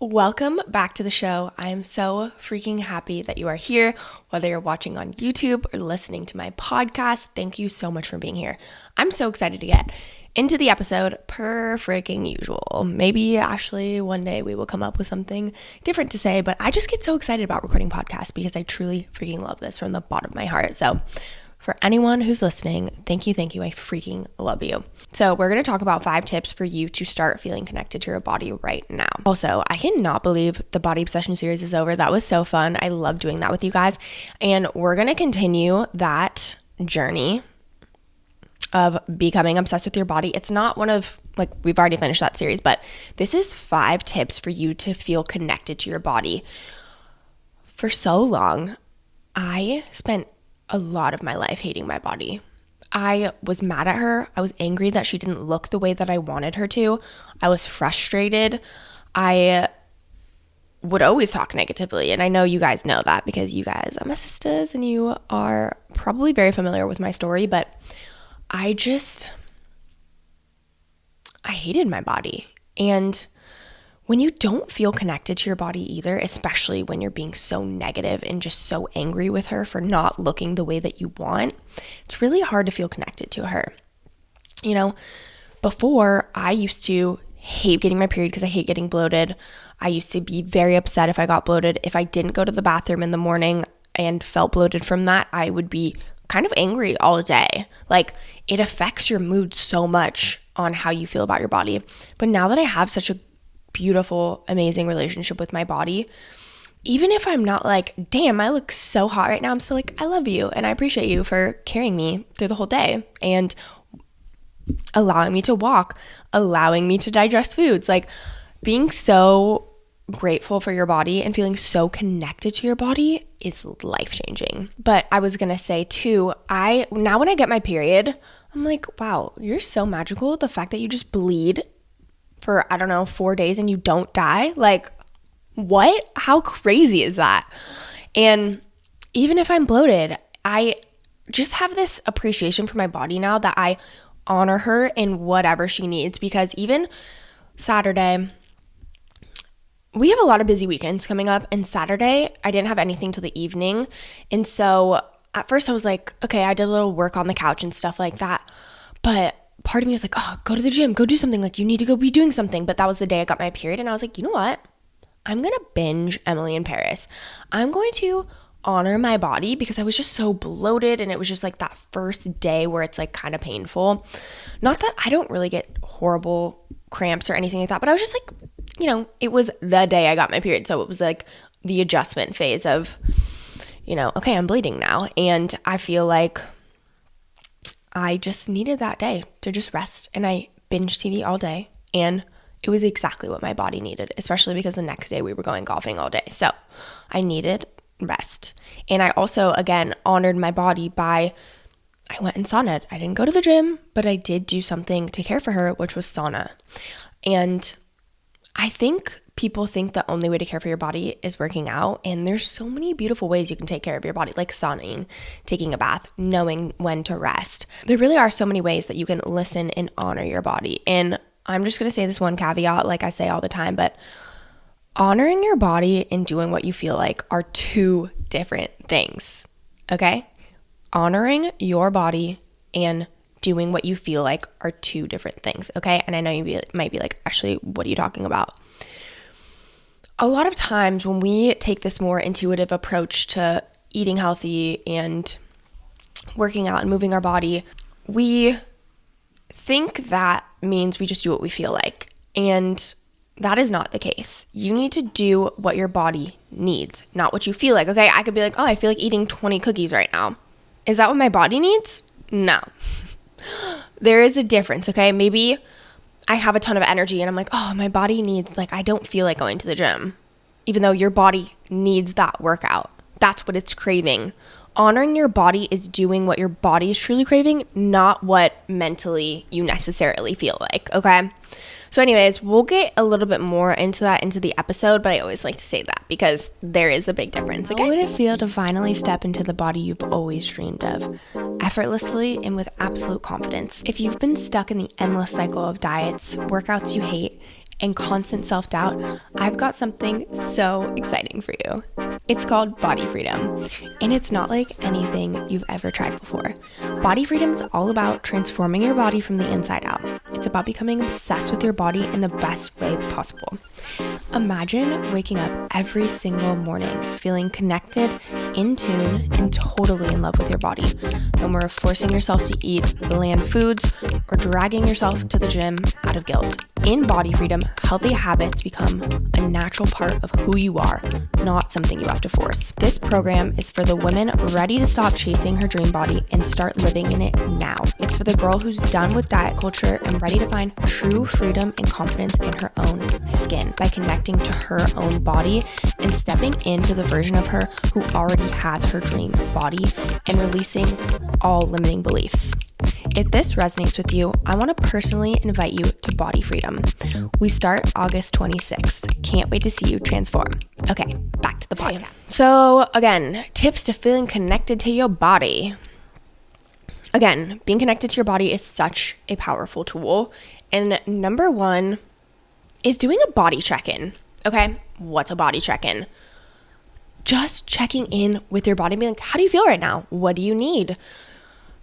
Welcome back to the show. I am so freaking happy that you are here, whether you're watching on YouTube or listening to my podcast. Thank you so much for being here. I'm so excited to get into the episode per freaking usual. Maybe actually one day we will come up with something different to say, but I just get so excited about recording podcasts because I truly freaking love this from the bottom of my heart. So for anyone who's listening, thank you. I freaking love you. So we're going to talk about 5 tips for you to start feeling connected to your body right now. Also, I cannot believe the body obsession series is over. That was so fun. I love doing that with you guys. And we're going to continue that journey of becoming obsessed with your body. It's not one of, we've already finished that series, but this is 5 tips for you to feel connected to your body. For so long, I spent a lot of my life hating my body. I was mad at her. I was angry that she didn't look the way that I wanted her to. I was frustrated. I would always talk negatively. And I know you guys know that because you guys are my sisters and you are probably very familiar with my story. But I hated my body. And when you don't feel connected to your body either, especially when you're being so negative and just so angry with her for not looking the way that you want, it's really hard to feel connected to her. You know, before I used to hate getting my period because I hate getting bloated. I used to be very upset if I got bloated. If I didn't go to the bathroom in the morning and felt bloated from that, I would be kind of angry all day. It affects your mood so much on how you feel about your body. But now that I have such a beautiful, amazing relationship with my body, even if I'm not damn, I look so hot right now, I'm still I love you and I appreciate you for carrying me through the whole day and allowing me to walk, allowing me to digest foods. Being so grateful for your body and feeling so connected to your body is life-changing. But I was gonna say too, now when I get my period, I'm wow, you're so magical. The fact that you just bleed for, 4 days and you don't die. What? How crazy is that? And even if I'm bloated, I just have this appreciation for my body now that I honor her in whatever she needs. Because even Saturday, we have a lot of busy weekends coming up, and Saturday I didn't have anything till the evening. And so at first I was okay, I did a little work on the couch and stuff like that. But part of me was go to the gym, go do something. You need to go be doing something. But that was the day I got my period. And I was you know what? I'm going to binge Emily in Paris. I'm going to honor my body because I was just so bloated. And it was just that first day where it's kind of painful. Not that I don't really get horrible cramps or anything like that. But I was just it was the day I got my period. So it was the adjustment phase of, okay, I'm bleeding now. And I feel I just needed that day to just rest, and I binged TV all day, and it was exactly what my body needed, especially because the next day we were going golfing all day. So I needed rest. And I also, again, honored my body I went and saunaed. I didn't go to the gym, but I did do something to care for her, which was sauna. And I think people think the only way to care for your body is working out, and there's so many beautiful ways you can take care of your body, like sauning, taking a bath, knowing when to rest. There really are so many ways that you can listen and honor your body. And I'm just going to say this one caveat, like I say all the time, but honoring your body and doing what you feel are 2 different things, okay? Honoring your body and doing what you feel are 2 different things, okay? And I know you might be Ashley, what are you talking about? A lot of times when we take this more intuitive approach to eating healthy and working out and moving our body, we think that means we just do what we feel like. And that is not the case. You need to do what your body needs, not what you feel like. Okay, I could be oh, I feel like eating 20 cookies right now. Is that what my body needs? No. There is a difference, okay? Maybe I have a ton of energy and I'm oh, my body needs, I don't feel like going to the gym, even though your body needs that workout. That's what it's craving. Honoring your body is doing what your body is truly craving, not what mentally you necessarily feel like, okay? So anyways, we'll get a little bit more into that into the episode, but I always like to say that because there is a big difference. How would it feel to finally step into the body you've always dreamed of, effortlessly and with absolute confidence? If you've been stuck in the endless cycle of diets, workouts you hate, and constant self-doubt, I've got something so exciting for you. It's called Body Freedom, and it's not like anything you've ever tried before. Body Freedom is all about transforming your body from the inside out. It's about becoming obsessed with your body in the best way possible. Imagine waking up every single morning feeling connected, in tune, and totally in love with your body. No more forcing yourself to eat bland foods or dragging yourself to the gym out of guilt. In Body Freedom, healthy habits become a natural part of who you are, not something you have to force. This program is for the woman ready to stop chasing her dream body and start living in it now. It's for the girl who's done with diet culture and ready to find true freedom and confidence in her own skin by connecting to her own body and stepping into the version of her who already has her dream body and releasing all limiting beliefs. If this resonates with you, I want to personally invite you to Body Freedom. We start August 26th. Can't wait to see you transform. Okay, back to the podcast. So again, tips to feeling connected to your body. Again, being connected to your body is such a powerful tool. And number one is doing a body check-in. Okay, what's a body check-in? Just checking in with your body, being like, how do you feel right now? What do you need?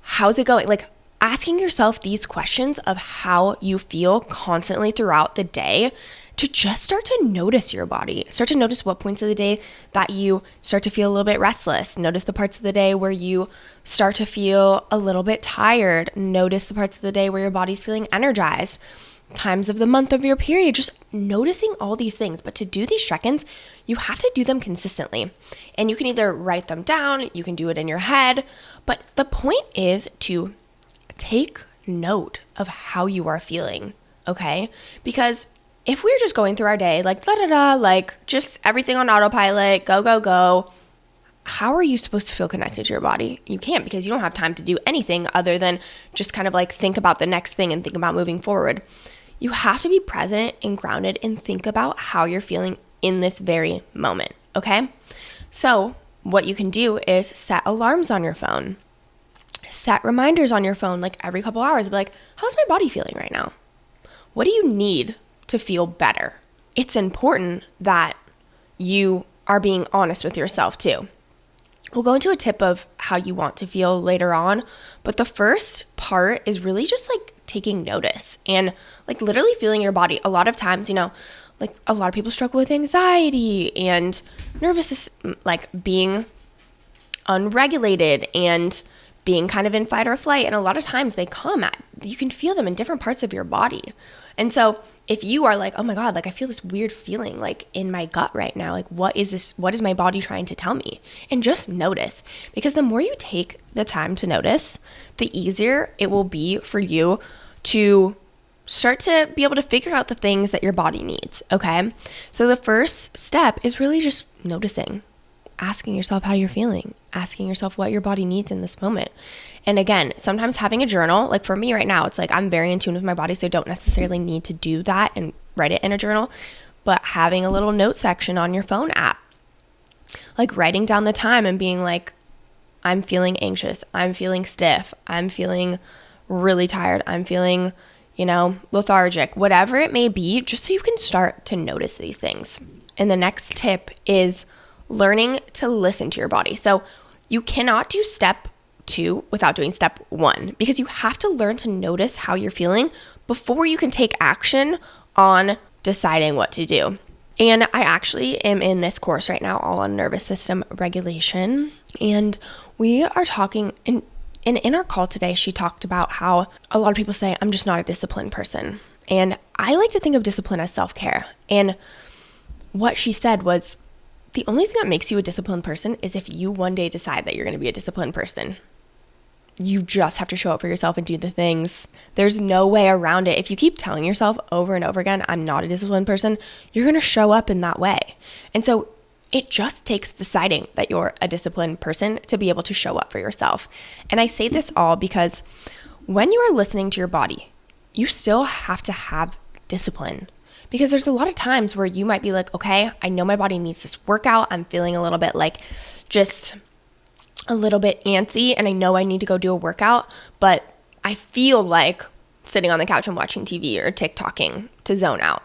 How's it going? Like asking yourself these questions of how you feel constantly throughout the day to just start to notice your body. Start to notice what points of the day that you start to feel a little bit restless. Notice the parts of the day where you start to feel a little bit tired. Notice the parts of the day where your body's feeling energized. Times of the month of your period, just noticing all these things. But to do these check-ins, you have to do them consistently. And you can either write them down, you can do it in your head, but the point is to take note of how you are feeling, okay? Because if we're just going through our day like like just everything on autopilot, go, how are you supposed to feel connected to your body? You can't, because you don't have time to do anything other than just kind of like think about the next thing and think about moving forward. You have to be present and grounded and think about how you're feeling in this very moment, okay? So what you can do is set alarms on your phone. Set reminders on your phone like every couple hours. Be like, how's my body feeling right now? What do you need to feel better? It's important that you are being honest with yourself too. We'll go into a tip of how you want to feel later on, but the first part is really just like taking notice and like literally feeling your body. A lot of times, like a lot of people struggle with anxiety and nervous system, like being unregulated and being kind of in fight or flight. And a lot of times you can feel them in different parts of your body. And so if you are like, oh my God, like I feel this weird feeling like in my gut right now, like what is this? What is my body trying to tell me? And just notice, because the more you take the time to notice, the easier it will be for you to start to be able to figure out the things that your body needs, okay? So the first step is really just noticing, asking yourself how you're feeling, asking yourself what your body needs in this moment. And again, sometimes having a journal, like for me right now, it's like I'm very in tune with my body, so I don't necessarily need to do that and write it in a journal, but having a little note section on your phone app, like writing down the time and being like, I'm feeling anxious, I'm feeling stiff, I'm feeling really tired, I'm feeling, lethargic, whatever it may be, just so you can start to notice these things. And the next tip is learning to listen to your body. So you cannot do step 2 without doing step 1, because you have to learn to notice how you're feeling before you can take action on deciding what to do. And I actually am in this course right now all on nervous system regulation. And we are talking, and in our call today, she talked about how a lot of people say, I'm just not a disciplined person. And I like to think of discipline as self-care. And what she said was, the only thing that makes you a disciplined person is if you one day decide that you're going to be a disciplined person. You just have to show up for yourself and do the things. There's no way around it. If you keep telling yourself over and over again, I'm not a disciplined person, you're going to show up in that way. And so it just takes deciding that you're a disciplined person to be able to show up for yourself. And I say this all because when you are listening to your body, you still have to have discipline. Because there's a lot of times where you might be like, okay, I know my body needs this workout. I'm feeling a little bit like just a little bit antsy and I know I need to go do a workout, but I feel like sitting on the couch and watching TV or TikToking to zone out.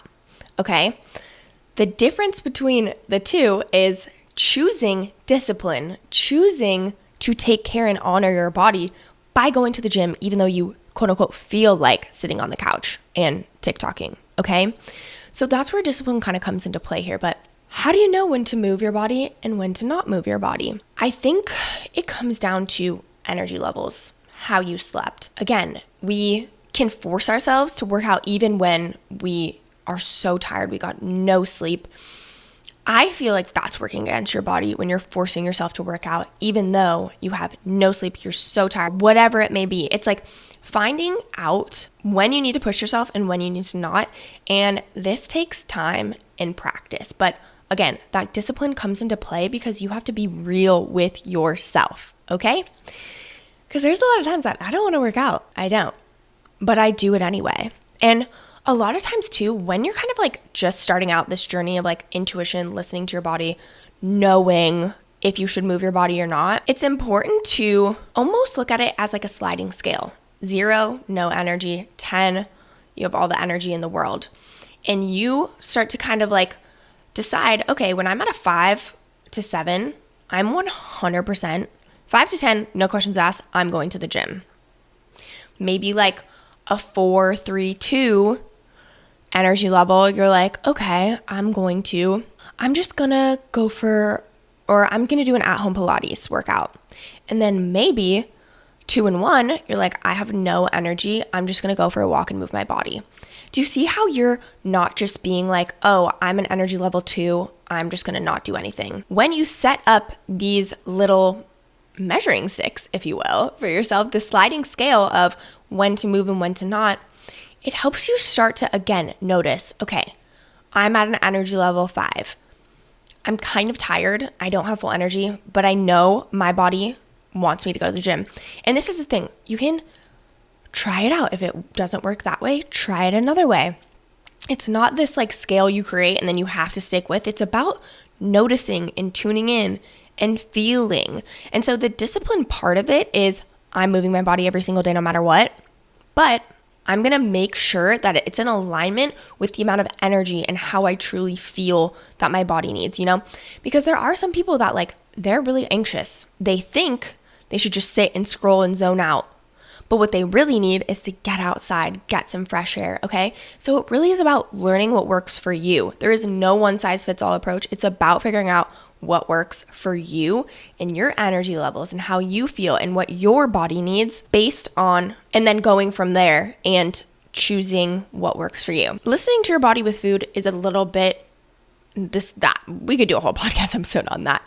okay? The difference between the two is choosing discipline, choosing to take care and honor your body by going to the gym, even though you quote unquote feel like sitting on the couch and TikToking, okay? So that's where discipline kind of comes into play here. But how do you know when to move your body and when to not move your body? I think it comes down to energy levels, how you slept. Again, we can force ourselves to work out even when we are so tired, we got no sleep. I feel like that's working against your body when you're forcing yourself to work out, even though you have no sleep, you're so tired, whatever it may be. It's like finding out when you need to push yourself and when you need to not. And this takes time and practice. But again, that discipline comes into play because you have to be real with yourself, okay? Because there's a lot of times that I don't want to work out. I don't. But I do it anyway. And a lot of times too, when you're kind of like just starting out this journey of like intuition, listening to your body, knowing if you should move your body or not, it's important to almost look at it as like a sliding scale. 0, no energy. 10, you have all the energy in the world. And you start to kind of like decide, okay, when I'm at a 5 to 7, I'm 100%, 5 to 10, no questions asked, I'm going to the gym. Maybe like a 4, 3, 2 energy level, you're like, okay, I'm just gonna go for, or I'm gonna do an at-home Pilates workout. And then maybe 2 and 1, you're like, I have no energy, I'm just gonna go for a walk and move my body. Do you see how you're not just being like, oh, I'm an energy level 2, I'm just gonna not do anything? When you set up these little measuring sticks, if you will, for yourself, the sliding scale of when to move and when to not, it helps you start to, again, notice, okay, I'm at an energy level 5. I'm kind of tired. I don't have full energy, but I know my body wants me to go to the gym. And this is the thing. You can try it out. If it doesn't work that way, try it another way. It's not this like scale you create and then you have to stick with. It's about noticing and tuning in and feeling. And so the discipline part of it is I'm moving my body every single day no matter what, but I'm going to make sure that it's in alignment with the amount of energy and how I truly feel that my body needs, because there are some people that like, they're really anxious. They think they should just sit and scroll and zone out. But what they really need is to get outside, get some fresh air, okay? So it really is about learning what works for you. There is no one size fits all approach. It's about figuring out what works for you and your energy levels and how you feel and what your body needs based on, and then going from there and choosing what works for you. Listening to your body with food is a little bit that. We could do a whole podcast episode on that.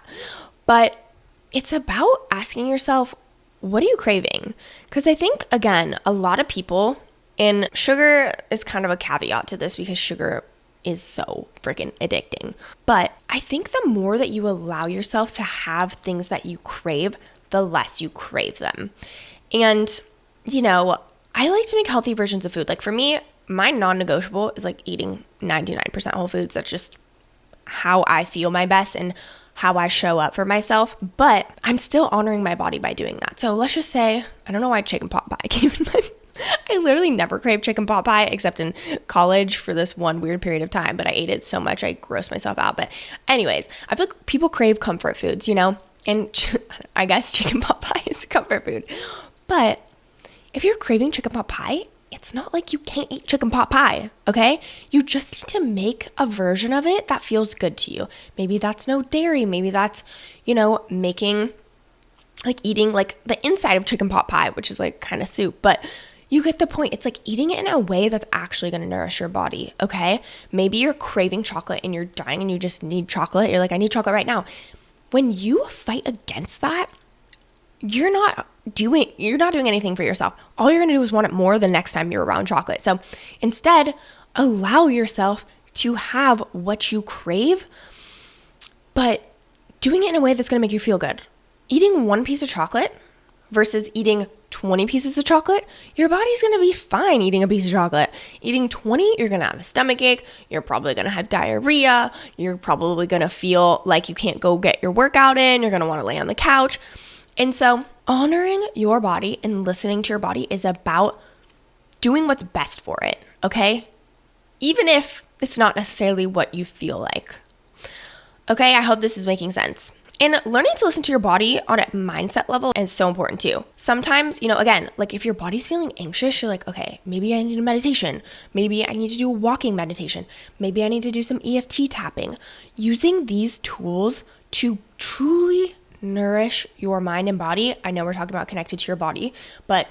But it's about asking yourself, what are you craving? Because I think, again, a lot of people, and sugar is kind of a caveat to this because sugar is so freaking addicting. But I think the more that you allow yourself to have things that you crave, the less you crave them. And, I like to make healthy versions of food. Like for me, my non-negotiable is like eating 99% whole foods. That's just how I feel my best and how I show up for myself, but I'm still honoring my body by doing that. So let's just say, I don't know why chicken pot pie came in my, I literally never craved chicken pot pie except in college for this one weird period of time, but I ate it so much I grossed myself out. But anyways, I feel like people crave comfort foods, and I guess chicken pot pie is a comfort food. But if you're craving chicken pot pie, it's not like you can't eat chicken pot pie, okay? You just need to make a version of it that feels good to you. Maybe that's no dairy. Maybe that's, making, like eating like the inside of chicken pot pie, which is like kind of soup. But you get the point. It's like eating it in a way that's actually going to nourish your body, okay? Maybe you're craving chocolate and you're dying and you just need chocolate. You're like, I need chocolate right now. When you fight against that, you're not doing anything for yourself. All you're going to do is want it more the next time you're around chocolate. So instead, allow yourself to have what you crave, but doing it in a way that's going to make you feel good. Eating one piece of chocolate versus eating 20 pieces of chocolate, your body's going to be fine eating a piece of chocolate. Eating 20, you're going to have a stomach ache. You're probably going to have diarrhea. You're probably going to feel like you can't go get your workout in. You're going to want to lay on the couch. And so honoring your body and listening to your body is about doing what's best for it, okay? even if it's not necessarily what you feel like. Okay, I hope this is making sense. And learning to listen to your body on a mindset level is so important too. Sometimes, again, like if your body's feeling anxious, you're like, okay, maybe I need a meditation. Maybe I need to do a walking meditation. Maybe I need to do some EFT tapping. Using these tools to truly nourish your mind and body. I know we're talking about connected to your body, but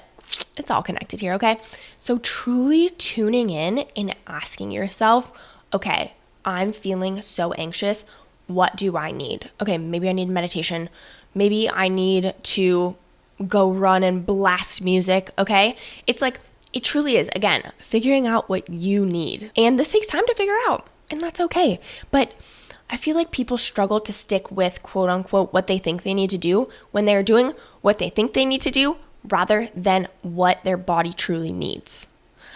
it's all connected here, okay? So truly tuning in and asking yourself, okay, I'm feeling so anxious. What do I need? Okay, maybe I need meditation. Maybe I need to go run and blast music, okay? It's like, it truly is, again, figuring out what you need. And this takes time to figure out, and that's okay. But I feel like people struggle to stick with quote unquote what they think they need to do when they're doing what they think they need to do rather than what their body truly needs.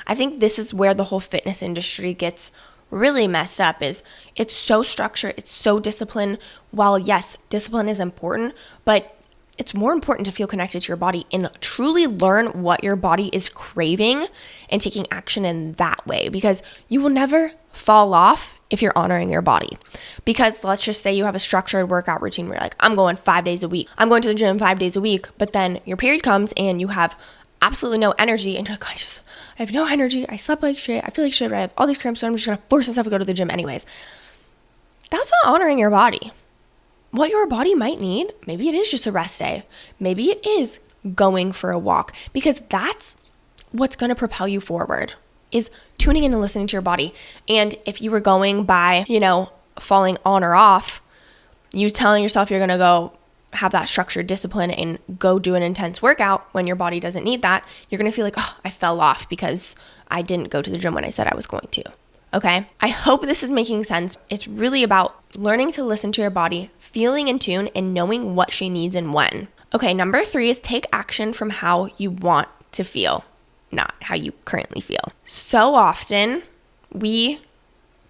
I think this is where the whole fitness industry gets really messed up. Is it's so structured, it's so disciplined. While yes, discipline is important, but it's more important to feel connected to your body and truly learn what your body is craving and taking action in that way, because you will never fall off if you're honoring your body. Because let's just say you have a structured workout routine where you're like, I'm going 5 days a week. I'm going to the gym 5 days a week, but then your period comes and you have absolutely no energy and you're like, I have no energy. I slept like shit. I feel like shit, but I have all these cramps, so I'm just going to force myself to go to the gym anyways. That's not honoring your body. What your body might need, maybe it is just a rest day. Maybe it is going for a walk, because that's what's going to propel you forward, is tuning in and listening to your body. And if you were going by, falling on or off, you telling yourself you're going to go have that structured discipline and go do an intense workout when your body doesn't need that, you're going to feel like, oh, I fell off because I didn't go to the gym when I said I was going to. Okay? I hope this is making sense. It's really about learning to listen to your body, feeling in tune, and knowing what she needs and when. Okay, number 3 is take action from how you want to feel, not how you currently feel. So often we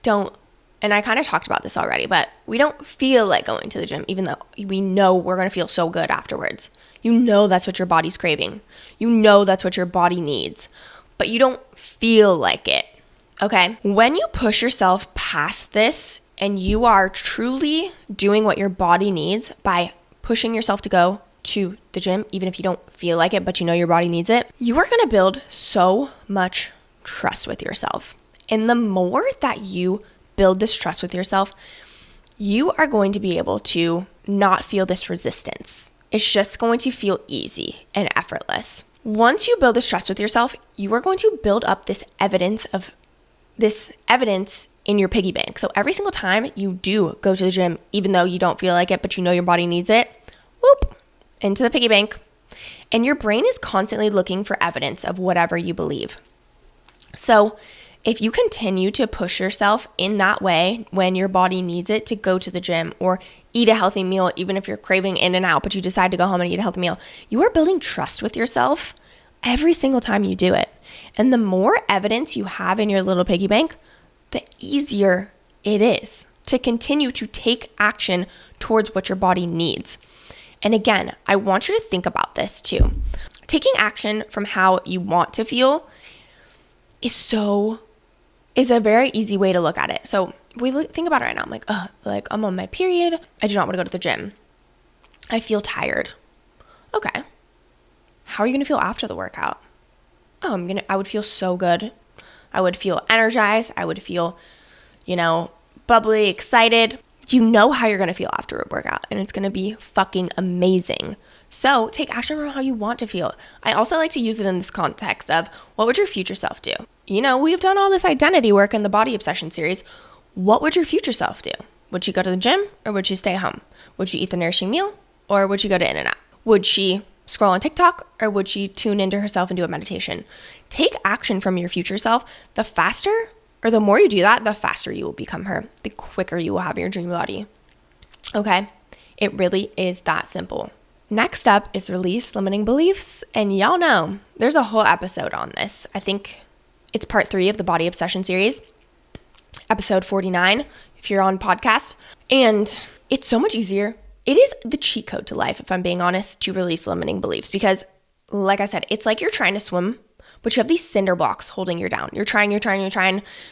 don't, and I kind of talked about this already, but we don't feel like going to the gym, even though we know we're going to feel so good afterwards. You know that's what your body's craving. You know that's what your body needs, but you don't feel like it, okay? When you push yourself past this and you are truly doing what your body needs by pushing yourself to go to the gym, even if you don't feel like it, but you know your body needs it, you are going to build so much trust with yourself. And the more that you build this trust with yourself, you are going to be able to not feel this resistance. It's just going to feel easy and effortless. Once you build this trust with yourself, you are going to build up this evidence in your piggy bank. So every single time you do go to the gym, even though you don't feel like it, but you know your body needs it, whoop, into the piggy bank. And your brain is constantly looking for evidence of whatever you believe. So if you continue to push yourself in that way when your body needs it to go to the gym or eat a healthy meal, even if you're craving In-N-Out, but you decide to go home and eat a healthy meal, you are building trust with yourself every single time you do it. And the more evidence you have in your little piggy bank, the easier it is to continue to take action towards what your body needs. And again, I want you to think about this too. Taking action from how you want to feel is a very easy way to look at it. So think about it right now. I'm like, I'm on my period. I do not want to go to the gym. I feel tired. Okay. How are you going to feel after the workout? Oh, I would feel so good. I would feel energized. I would feel, bubbly, excited. You know how you're going to feel after a workout, and it's going to be fucking amazing. So take action on how you want to feel. I also like to use it in this context of, what would your future self do? We've done all this identity work in the Body Obsession series. What would your future self do? Would she go to the gym or would she stay home? Would she eat the nourishing meal or would she go to In-N-Out? Would she scroll on TikTok or would she tune into herself and do a meditation? Take action from your future self. The faster, or the more you do that, the faster you will become her. The quicker you will have your dream body. Okay? It really is that simple. Next up is release limiting beliefs. And y'all know there's a whole episode on this. I think it's part 3 of the Body Obsession series, episode 49, if you're on podcast. And it's so much easier. It is the cheat code to life, if I'm being honest, to release limiting beliefs. Because like I said, it's like you're trying to swim, But you have these cinder blocks holding you down. You're trying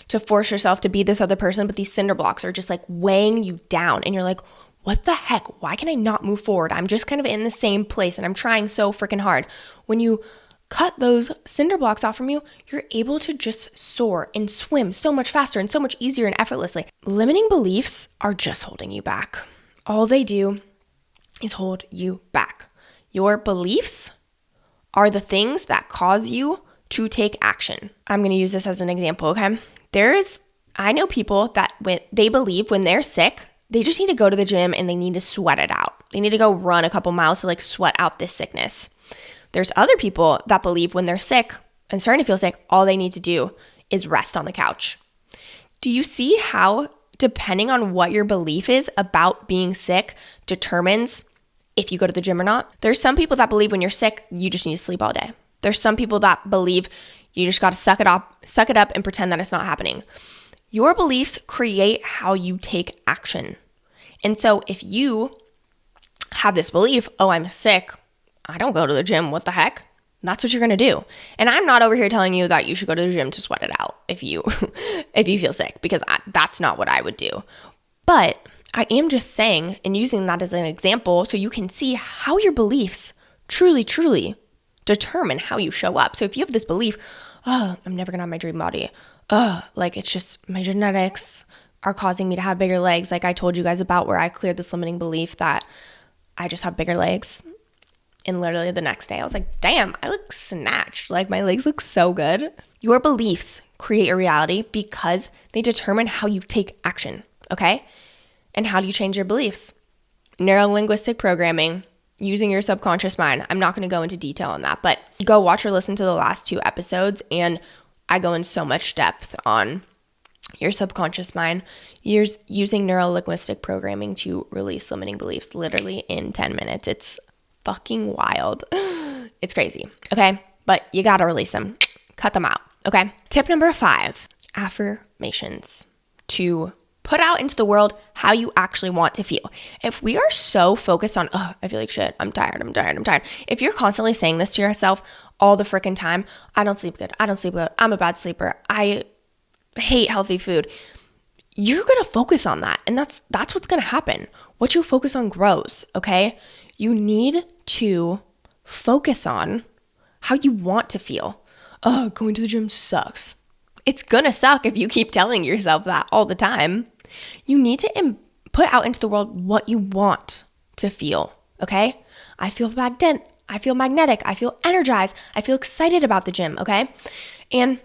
to force yourself to be this other person, but these cinder blocks are just like weighing you down. And you're like, what the heck? Why can I not move forward? I'm just kind of in the same place and I'm trying so freaking hard. When you cut those cinder blocks off from you, you're able to just soar and swim so much faster and so much easier and effortlessly. Limiting beliefs are just holding you back. All they do is hold you back. Your beliefs are the things that cause you to take action. I'm going to use this as an example, okay? I know people that when they believe when they're sick, they just need to go to the gym and they need to sweat it out. They need to go run a couple miles to like sweat out this sickness. There's other people that believe when they're sick and starting to feel sick, all they need to do is rest on the couch. Do you see how, depending on what your belief is about being sick, determines if you go to the gym or not? There's some people that believe when you're sick, you just need to sleep all day. There's some people that believe you just got to suck it up and pretend that it's not happening. Your beliefs create how you take action. And so if you have this belief, oh, I'm sick, I don't go to the gym, what the heck? That's what you're going to do. And I'm not over here telling you that you should go to the gym to sweat it out if you feel sick, because that's not what I would do. But I am just saying and using that as an example so you can see how your beliefs truly, truly determine how you show up. So if you have this belief, oh, I'm never going to have my dream body. Like it's just my genetics are causing me to have bigger legs. Like I told you guys about where I cleared this limiting belief that I just have bigger legs. And literally the next day I was like, damn, I look snatched. Like my legs look so good. Your beliefs create a reality because they determine how you take action, okay? And how do you change your beliefs? Neuro-linguistic programming, using your subconscious mind. I'm not going to go into detail on that, but go watch or listen to the last 2 episodes and I go in so much depth on your subconscious mind, using neuro-linguistic programming to release limiting beliefs literally in 10 minutes. It's fucking wild. It's crazy, okay? But you gotta release them. Cut them out, okay? Tip number 5, affirmations. To put out into the world how you actually want to feel. If we are so focused on, oh, I feel like shit, I'm tired. If you're constantly saying this to yourself all the freaking time, I don't sleep good, I'm a bad sleeper, I hate healthy food, you're gonna focus on that. And that's what's gonna happen. What you focus on grows, okay? You need to focus on how you want to feel. Oh, going to the gym sucks. It's gonna suck if you keep telling yourself that all the time. You need to put out into the world what you want to feel, okay? I feel magnetic, I feel energized, I feel excited about the gym, okay? And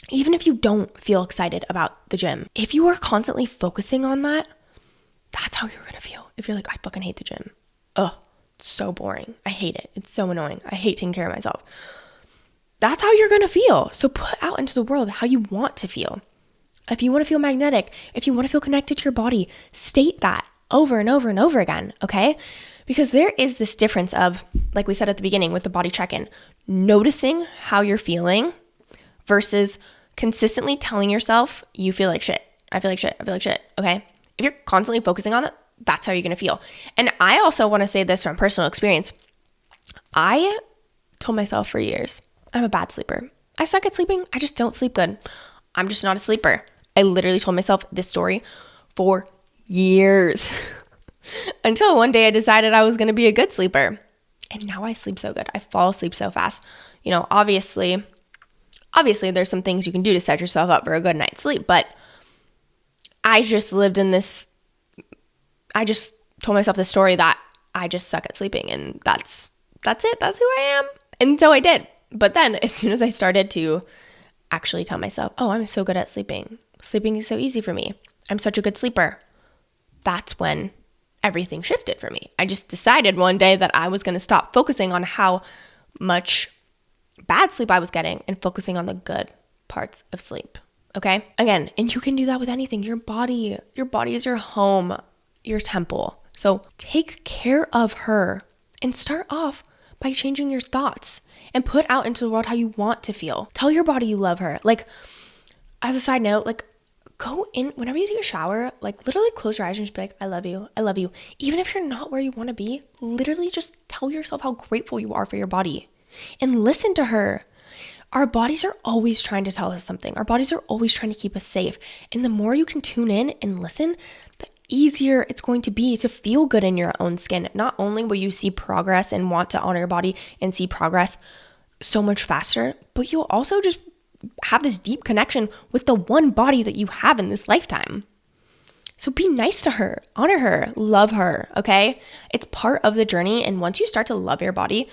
even if you don't feel excited about the gym, if you are constantly focusing on that, that's how you're gonna feel. If you're like, I fucking hate the gym. Ugh, it's so boring. I hate it. It's so annoying. I hate taking care of myself. That's how you're gonna feel. So put out into the world how you want to feel. If you want to feel magnetic, if you want to feel connected to your body, state that over and over and over again, okay? Because there is this difference of, like we said at the beginning with the body check-in, noticing how you're feeling versus consistently telling yourself, you feel like shit. I feel like shit, okay? If you're constantly focusing on it, that's how you're going to feel. And I also want to say this from personal experience. I told myself for years, I'm a bad sleeper. I suck at sleeping. I just don't sleep good. I'm just not a sleeper. I literally told myself this story for years until one day I decided I was going to be a good sleeper. And now I sleep so good. I fall asleep so fast. You know, obviously there's some things you can do to set yourself up for a good night's sleep, but I just lived in this, I just told myself this story that I just suck at sleeping, and that's it. That's who I am. And so I did. But then as soon as I started to actually tell myself, oh, I'm so good at sleeping. Sleeping is so easy for me. I'm such a good sleeper. That's when everything shifted for me. I just decided one day that I was going to stop focusing on how much bad sleep I was getting and focusing on the good parts of sleep. Okay? Again, and you can do that with anything. Your body is your home, your temple. So take care of her and start off by changing your thoughts and put out into the world how you want to feel. Tell your body you love her. Like, as a side note, like, go in, whenever you take a shower, like, literally close your eyes and just be like, I love you. I love you. Even if you're not where you want to be, literally just tell yourself how grateful you are for your body and listen to her. Our bodies are always trying to tell us something. Our bodies are always trying to keep us safe. And the more you can tune in and listen, the easier it's going to be to feel good in your own skin. Not only will you see progress and want to honor your body and see progress so much faster, but you'll also just have this deep connection with the one body that you have in this lifetime. So be nice to her, honor her, love her, okay? It's part of the journey. And once you start to love your body,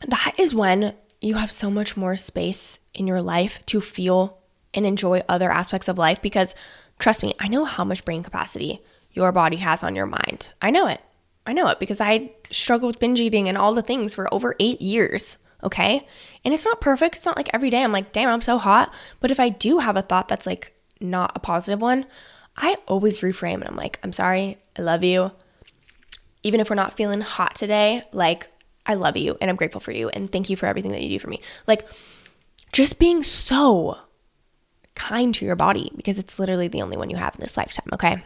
that is when you have so much more space in your life to feel and enjoy other aspects of life, because trust me, I know how much brain capacity your body has on your mind. I know it because I struggled with binge eating and all the things for over 8 years, okay? And it's not perfect. It's not like every day I'm like, damn, I'm so hot. But if I do have a thought that's like not a positive one, I always reframe and I'm like, I'm sorry, I love you. Even if we're not feeling hot today, like, I love you and I'm grateful for you and thank you for everything that you do for me. Like, just being so kind to your body, because it's literally the only one you have in this lifetime, okay?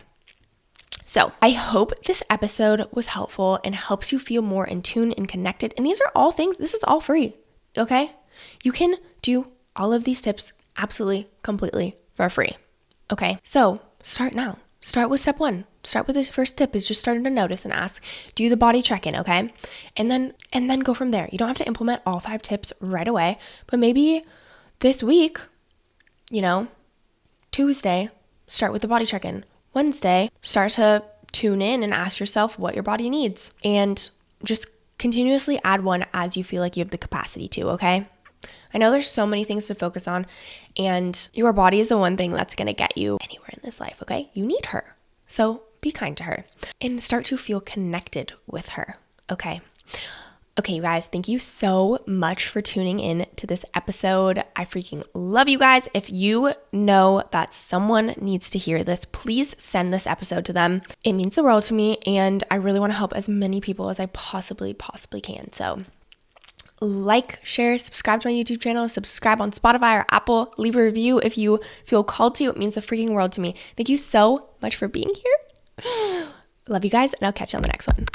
So I hope this episode was helpful and helps you feel more in tune and connected. And these are all things, this is all free, okay? You can do all of these tips absolutely, completely for free, okay? So start now. Start with step 1. Start with the first tip is just starting to notice and ask, do the body check-in, okay? And then go from there. You don't have to implement all 5 tips right away, but maybe this week, Tuesday, start with the body check-in. Wednesday, start to tune in and ask yourself what your body needs, and just continuously add one as you feel like you have the capacity to, okay? I know there's so many things to focus on, and your body is the one thing that's going to get you anywhere in this life, okay? You need her. So be kind to her and start to feel connected with her, okay? Okay, you guys, thank you so much for tuning in to this episode. I freaking love you guys. If you know that someone needs to hear this, please send this episode to them. It means the world to me, and I really want to help as many people as I possibly can. So like, share, subscribe to my YouTube channel, subscribe on Spotify or Apple, leave a review if you feel called to. It means the freaking world to me. Thank you so much for being here. Love you guys, and I'll catch you on the next one.